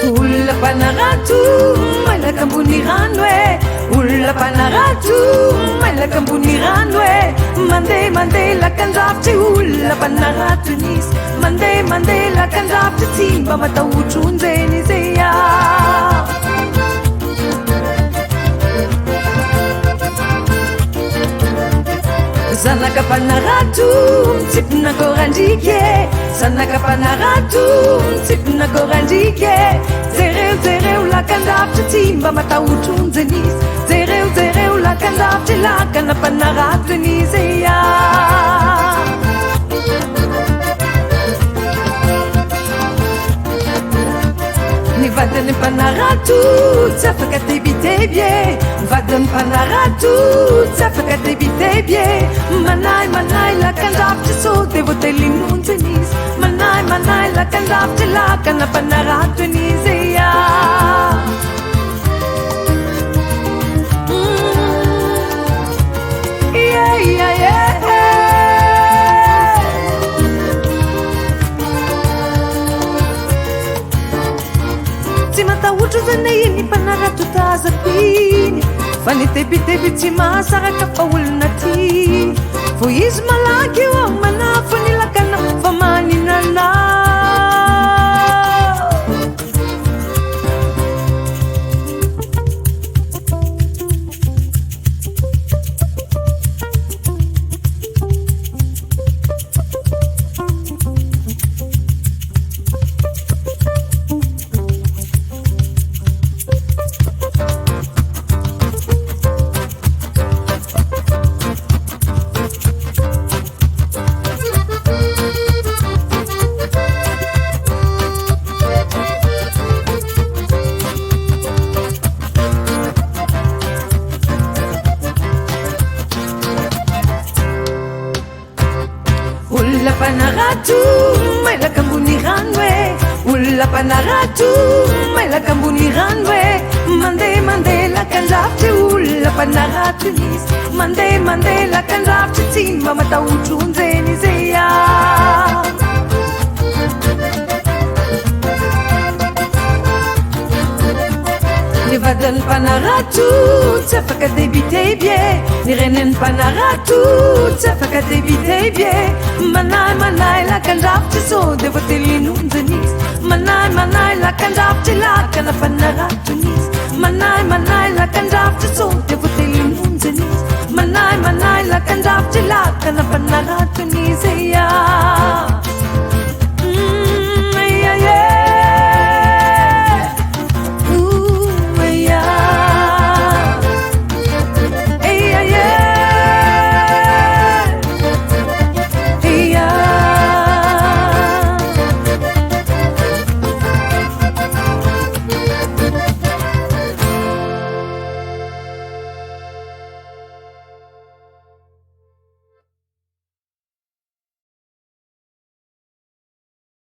olona mpanarato mailaka ambony rano e olona mpanarato mailaka ambony rano e mandeha lakan-javitry olona mpanarato nisy mandeha lakan-javitry tsy mba matahotronyzeny zay a zanaka mpanarato mitsipona gorandrike zanaka mpanarato mitsipona gorandrike jereo lakan-javitry tsy mba matahotronyzeny izy jereo lakan-javitry lakana mpanarato nizy a ny vadiny mpanarato tsy afaka tebitebye vadiny mpanarato tsy afaka tebitebye manay lakan-javitry so de voatelinonjeny izy manay lakan-javitry lakana mpanarato nizy a tsy matahotra zany iny mpanarato tazapiny fa ny tebiteby tsy mahasaraka fa olona ty vo izy malaky eo ao manafo ny lakana fa maninana olona mpanarato mailaka ambony rano e olona mpanarato mailaka ambony rano e mandeha lakan-javitry olona mpanarato nisy mandeha lakan-javitry tsy mba matahotronyzeny zay a ny vadiny mpanarato tsy afaka tebitebye ny reniny mpanarato tsy afaka tebitebye manay lakan-javitry so de voatelinonjeny izy manay lakan-javitry lakana mpanarato nisy manay lakan-javitry so de voatelinonjeny izy manay lakan-javitry lakana mpanarato nizy a